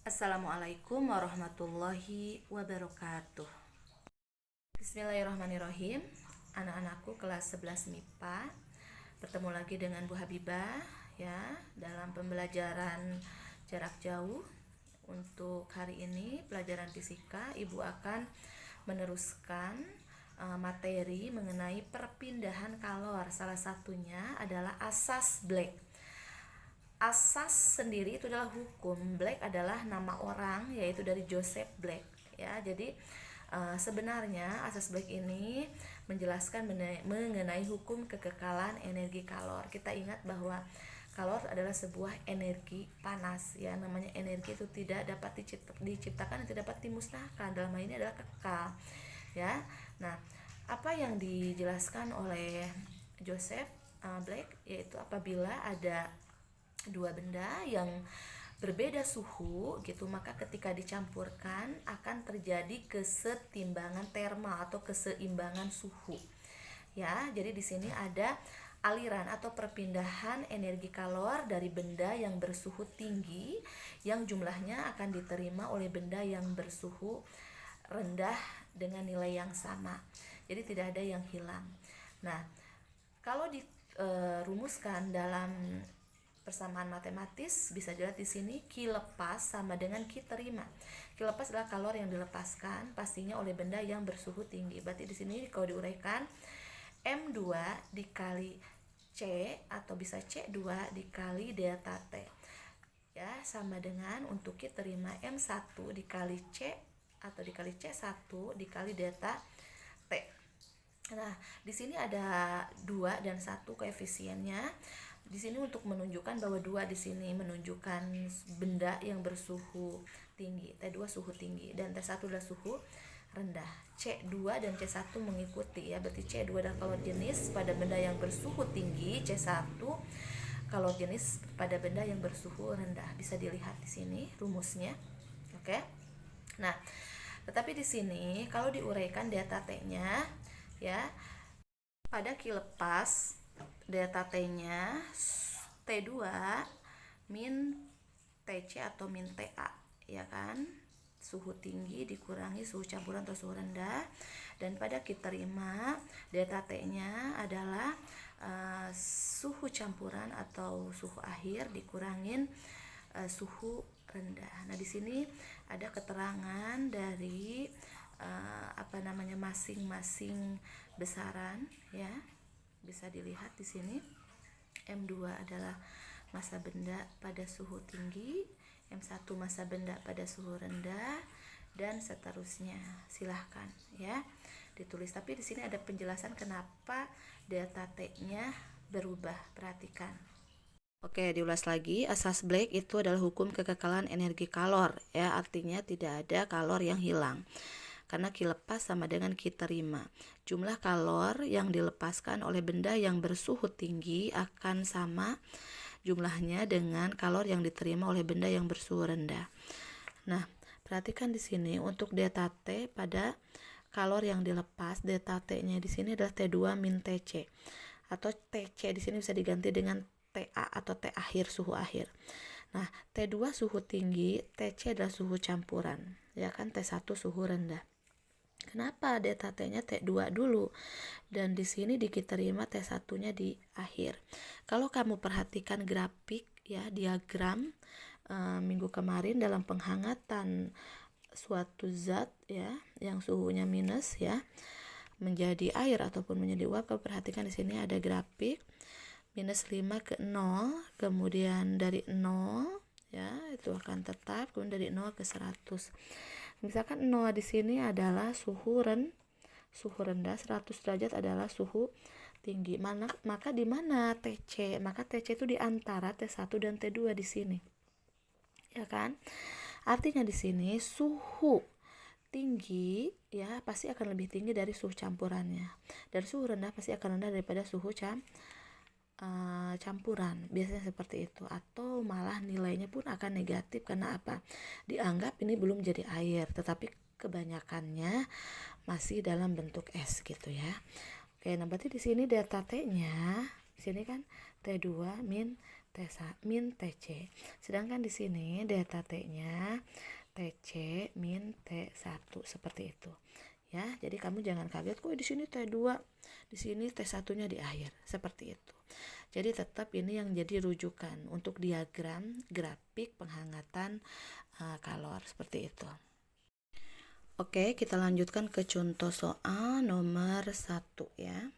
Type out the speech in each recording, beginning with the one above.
Assalamualaikum warahmatullahi wabarakatuh. Bismillahirrahmanirrahim. Anak-anakku kelas 11 MIPA, bertemu lagi dengan Bu Habibah ya dalam pembelajaran jarak jauh. Untuk hari ini pelajaran fisika, Ibu akan meneruskan materi mengenai perpindahan kalor. Salah satunya adalah asas Black. Asas sendiri itu adalah hukum. Black adalah nama orang, yaitu dari Joseph Black ya. Jadi sebenarnya asas Black ini menjelaskan mengenai hukum kekekalan energi kalor. Kita ingat bahwa kalor adalah sebuah energi panas ya. Namanya energi itu tidak dapat diciptakan dan tidak dapat dimusnahkan. Dalam hal ini adalah kekal ya. Nah, apa yang dijelaskan oleh Joseph Black yaitu apabila ada dua benda yang berbeda suhu gitu, maka ketika dicampurkan akan terjadi kesetimbangan termal atau keseimbangan suhu ya. Jadi di sini ada aliran atau perpindahan energi kalor dari benda yang bersuhu tinggi yang jumlahnya akan diterima oleh benda yang bersuhu rendah dengan nilai yang sama. Jadi tidak ada yang hilang. Nah, kalau dirumuskan dalam persamaan matematis, bisa dilihat di sini Q lepas sama dengan Q terima. Q lepas adalah kalor yang dilepaskan pastinya oleh benda yang bersuhu tinggi. Berarti di sini kalau diuraikan M2 dikali C atau bisa C2 dikali delta T. Ya, sama dengan untuk Q terima M1 dikali C atau dikali C1 dikali delta T. Nah, di sini ada 2 dan 1 koefisiennya. Di sini untuk menunjukkan bahwa 2 di sini menunjukkan benda yang bersuhu tinggi, T2 suhu tinggi dan T1 adalah suhu rendah. C2 dan C1 mengikuti ya, berarti C2 adalah kalor jenis pada benda yang bersuhu tinggi, C1 kalor jenis pada benda yang bersuhu rendah. Bisa dilihat di sini rumusnya. Oke. Nah, tetapi di sini kalau diuraikan delta T-nya ya, pada Q lepas delta T-nya T2 min TC atau min TA ya kan, suhu tinggi dikurangi suhu campuran atau suhu rendah. Dan pada Q terima delta T-nya adalah suhu campuran atau suhu akhir dikurangin suhu rendah. Nah, di sini ada keterangan dari masing-masing besaran ya. Bisa dilihat di sini M2 adalah massa benda pada suhu tinggi, M1 massa benda pada suhu rendah, dan seterusnya. Silahkan ya ditulis. Tapi di sini ada penjelasan kenapa delta T-nya berubah. Perhatikan. Oke, diulas lagi. Asas Black itu adalah hukum kekekalan energi kalor ya. Artinya tidak ada kalor yang hilang. Karena Q lepas sama dengan Q terima. Jumlah kalor yang dilepaskan oleh benda yang bersuhu tinggi akan sama jumlahnya dengan kalor yang diterima oleh benda yang bersuhu rendah. Nah, perhatikan di sini untuk delta T pada kalor yang dilepas, delta T-nya di sini adalah T2 min TC. Atau TC di sini bisa diganti dengan TA atau T akhir, suhu akhir. Nah, T2 suhu tinggi, TC adalah suhu campuran, ya kan, T1 suhu rendah. Kenapa delta T-nya T2 dulu dan di sini diterima T1-nya di akhir. Kalau kamu perhatikan grafik ya, diagram minggu kemarin dalam penghangatan suatu zat ya yang suhunya minus ya menjadi air ataupun menjadi uap, kamu perhatikan di sini ada grafik minus 5 ke 0, kemudian dari 0 ya itu akan tetap, kemudian dari 0 ke 100. Misalkan 0 di sini adalah suhu rendah, 100 derajat adalah suhu tinggi. Maka di mana TC? Maka TC itu di antara T1 dan T2 di sini. Ya kan? Artinya di sini suhu tinggi ya pasti akan lebih tinggi dari suhu campurannya. Dan suhu rendah pasti akan rendah daripada suhu campuran, biasanya seperti itu, atau malah nilainya pun akan negatif. Karena apa? Dianggap ini belum jadi air, tetapi kebanyakannya masih dalam bentuk es gitu ya. Oke, nah berarti di sini delta T-nya di sini kan T2 min min TC. Sedangkan di sini delta T-nya TC min T1 seperti itu. Ya, jadi kamu jangan kaget kok di sini T2, di sini T1-nya di akhir, seperti itu. Jadi tetap ini yang jadi rujukan untuk diagram grafik penghangatan kalor seperti itu. Oke, kita lanjutkan ke contoh soal nomor 1 ya.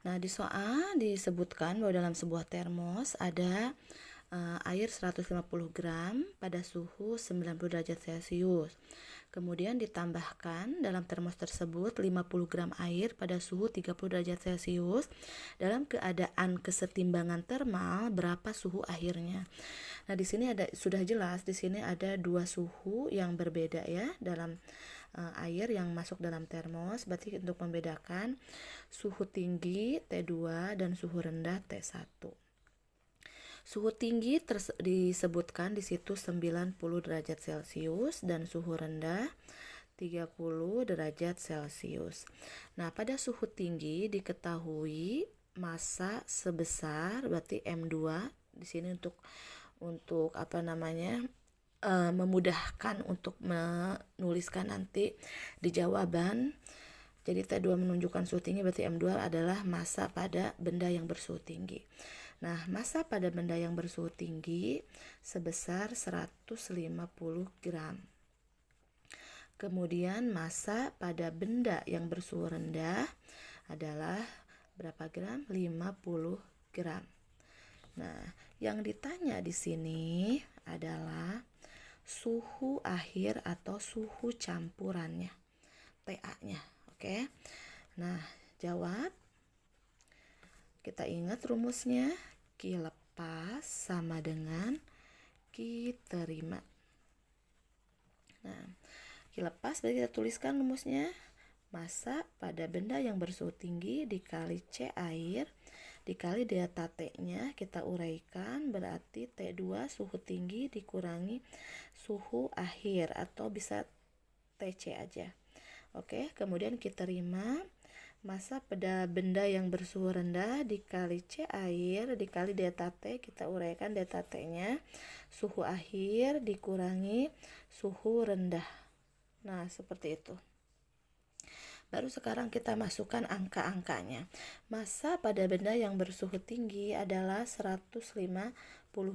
Nah, di soal disebutkan bahwa dalam sebuah termos ada air 150 gram pada suhu 90 derajat Celcius. Kemudian ditambahkan dalam termos tersebut 50 gram air pada suhu 30 derajat Celcius. Dalam keadaan kesetimbangan termal, berapa suhu akhirnya? Nah, di sini sudah jelas di sini ada dua suhu yang berbeda ya dalam air yang masuk dalam termos. Berarti untuk membedakan suhu tinggi T2 dan suhu rendah T1. Suhu tinggi disebutkan di situ 90 derajat Celcius dan suhu rendah 30 derajat Celcius. Nah, pada suhu tinggi diketahui massa sebesar berarti M2 di sini untuk memudahkan untuk menuliskan nanti di jawaban. Jadi T2 menunjukkan suhu tinggi, berarti M2 adalah massa pada benda yang bersuhu tinggi. Nah, massa pada benda yang bersuhu tinggi sebesar 150 gram. Kemudian massa pada benda yang bersuhu rendah adalah berapa gram? 50 gram. Nah, yang ditanya di sini adalah suhu akhir atau suhu campurannya, TA-nya. Oke. Nah, jawab. Kita ingat rumusnya, Q lepas sama dengan Q terima. Nah, Q lepas berarti kita tuliskan rumusnya, massa pada benda yang bersuhu tinggi dikali C air dikali delta T-nya kita uraikan, berarti T2 suhu tinggi dikurangi suhu akhir atau bisa TC aja. Oke, kemudian kita terima massa pada benda yang bersuhu rendah dikali C air dikali delta T, kita uraikan delta T-nya suhu akhir dikurangi suhu rendah. Nah, seperti itu. Baru sekarang kita masukkan angka-angkanya. Massa pada benda yang bersuhu tinggi adalah 150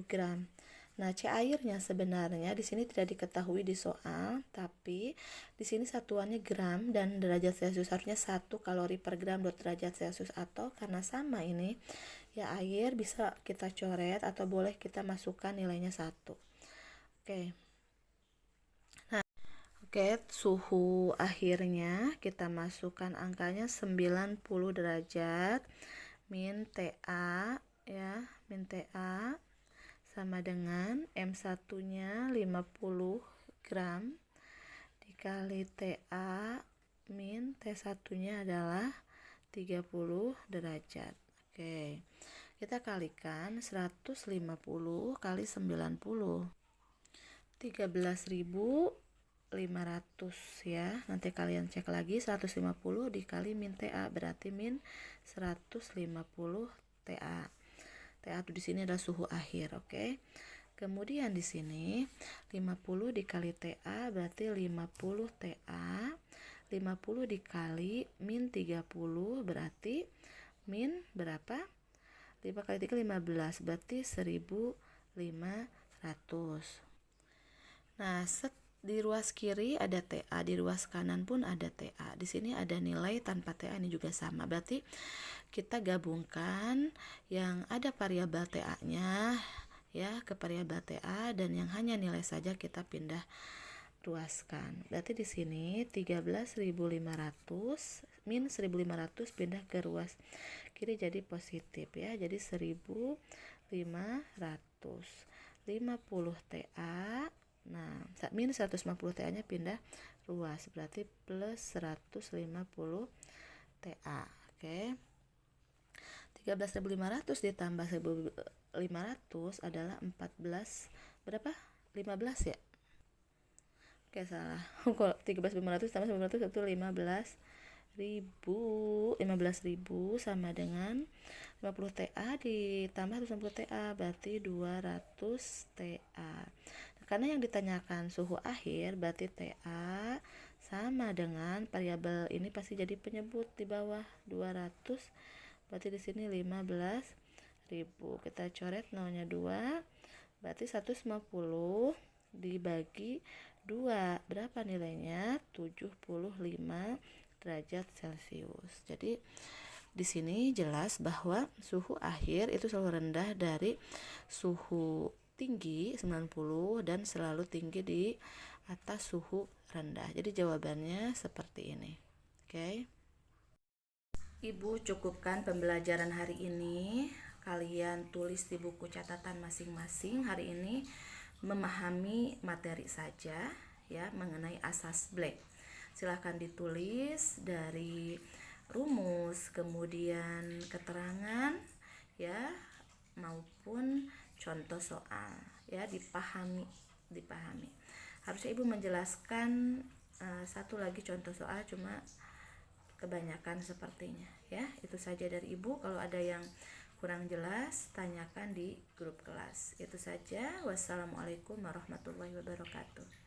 gram. Nah, C airnya sebenarnya di sini tidak diketahui di soal, tapi di sini satuannya gram dan derajat Celcius harusnya 1 kalori per gram derajat Celcius, atau karena sama ini ya air bisa kita coret atau boleh kita masukkan nilainya 1. Oke. Nah, suhu akhirnya kita masukkan angkanya 90 derajat min TA ya, min TA sama dengan M1-nya 50 gram dikali TA min T1-nya adalah 30 derajat. Oke, kita kalikan 150 kali 90, 13.500 ya. Nanti kalian cek lagi, 150 dikali min TA berarti min 150 TA. TA di sini adalah suhu akhir, oke. Kemudian di sini 50 dikali TA berarti 50 TA. 50 dikali min 30 berarti min berapa? 5 kali 3 15 berarti 1500. Nah, di ruas kiri ada TA, di ruas kanan pun ada TA. Di sini ada nilai tanpa TA, ini juga sama. Berarti kita gabungkan yang ada variabel TA-nya ya ke variabel TA, dan yang hanya nilai saja kita pindah ruaskan. Berarti di sini 13.500 min 1.500 pindah ke ruas kiri jadi positif ya. Jadi 1.500. 50 TA. Nah, min 150 TA-nya pindah ruas, berarti plus 150 TA. Oke. 13.500 ditambah 1.500 adalah 14 berapa? 15 ya? Oke, salah. Kalau 13.500 tambah 1.500 itu 15 15.000 sama dengan 50 TA ditambah 150 TA berarti 200 TA. Karena yang ditanyakan suhu akhir, berarti TA sama dengan variabel ini pasti jadi penyebut di bawah 200, berarti di sini 15.000. Kita coret nolnya 2, berarti 150 dibagi 2 berapa nilainya? 75 derajat Celcius. Jadi di sini jelas bahwa suhu akhir itu selalu rendah dari suhu tinggi 90 dan selalu tinggi di atas suhu rendah. Jadi jawabannya seperti ini. Oke. Ibu cukupkan pembelajaran hari ini. Kalian tulis di buku catatan masing-masing hari ini memahami materi saja ya mengenai asas Black. Silahkan ditulis dari rumus, kemudian keterangan ya maupun contoh soal ya dipahami. Harusnya Ibu menjelaskan satu lagi contoh soal, cuma kebanyakan sepertinya ya. Itu saja dari Ibu. Kalau ada yang kurang jelas tanyakan di grup kelas. Itu saja. Wassalamualaikum warahmatullahi wabarakatuh.